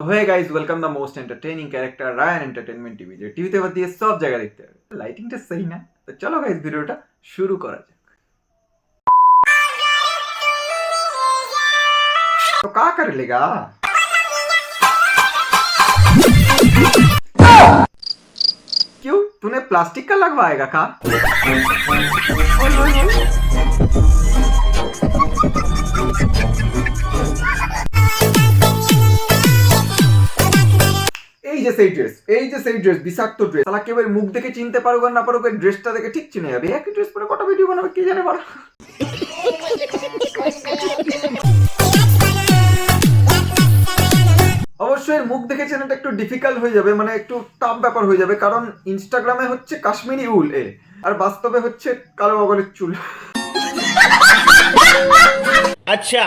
Hey guys, welcome the most entertaining character Ryan Entertainment TV যে টিভিতে বাদ দিয়ে সব জায়গায় দেখতে হবে। লাইটিংটা সही না তো চলো গাইস ভিডিওটা শুরু করা যাক। तो क्या कर लेगा? क्यों? तूने प्लास्टिक का लगवाएगा का? এই যে সেই ড্রেস বিষাক্ত ড্রেস শালা কেউ মুখ দেখে চিনতে পারুক আর না পারুক ড্রেসটা দেখে ঠিক চিনে যাবে। একই ড্রেস পরে কটা ভিডিও বানাবে কে জানে বড়। অবশ্যই মুখ দেখে চেনাটা একটু ডিফিকাল্ট হয়ে যাবে, মানে একটু টাফ ব্যাপার হয়ে যাবে, কারণ ইনস্টাগ্রামে হচ্ছে কাশ্মীরি উল আর বাস্তবে হচ্ছে কালো বগলের চুল। আচ্ছা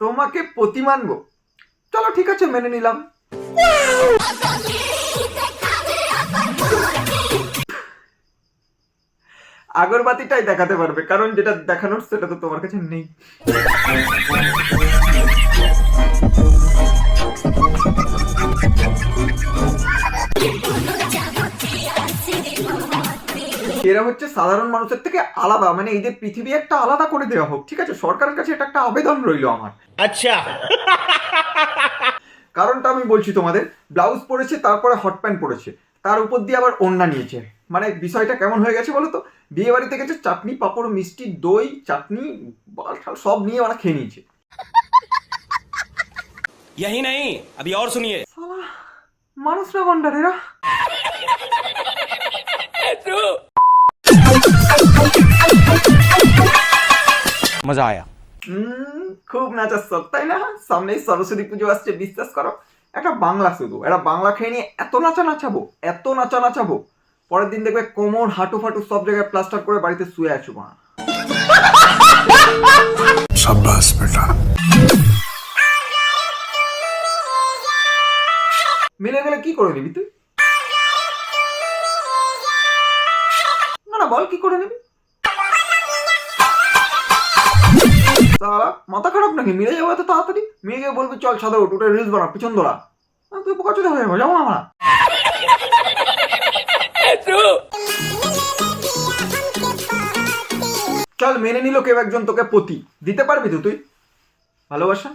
তোমাকে পতি মানবো, চলো ঠিক আছে মেনে নিলাম। আগরবাতিটাই দেখাতে পারবে, কারণ যেটা দেখানোর সেটা তো তোমার কাছে নেই। এরা হচ্ছে সাধারণ মানুষের থেকে আলাদা, মানে এদের পৃথিবী একটা আলাদা করে দেওয়া হোক, ঠিক আছে? সরকারের কাছে এটা একটা আবেদন রইলো আমার। আচ্ছা কারণটা আমি বলছি তোমাদের, ব্লাউজ পরেছে তারপরে হট প্যান্ট পরেছে, তার উপর দিয়ে আবার ওড়না নিয়েছে, মানে বিষয়টা কেমন হয়ে গেছে বলো তো? বিয়ে বাড়িতে গেছে, চাটনি পাঁপড় মিষ্টি দই চাটনি সব নিয়ে ওরা খেয়ে নিয়েছে। यही नहीं अभी और सुनिए শালা মানুষ না গন্ডার এরা। मजा आया খুব নাচার শখ তাই না? সামনেই সরস্বতী পুজো আসছে, বিশ্বাস করো একটা বাংলা শুধু একটা বাংলা খেয়ে নিয়ে এত নাচা নাচাবো পরের দিন দেখবে কোমর হাঁটু ফাটু সব জায়গায় প্লাস্টার করে বাড়িতে শুয়ে আছো মা। शाबाश बेटा। মিলে গেলে কি করে নিবি তুই? না বল কি করে নিবি? মাথা খারাপ নাকি? মিলে যাবো এত তাড়াতাড়ি? মেয়েকে বলবি চল সাদা উঠে রিলস বানা পিছন ধরা, তুই বোকা চোদা হয়ে যাবো, যাবো না আমরা। চল মেনে নিল কেউ একজন তোকে পতি, দিতে পারবি তো তুই ভালোবাসা?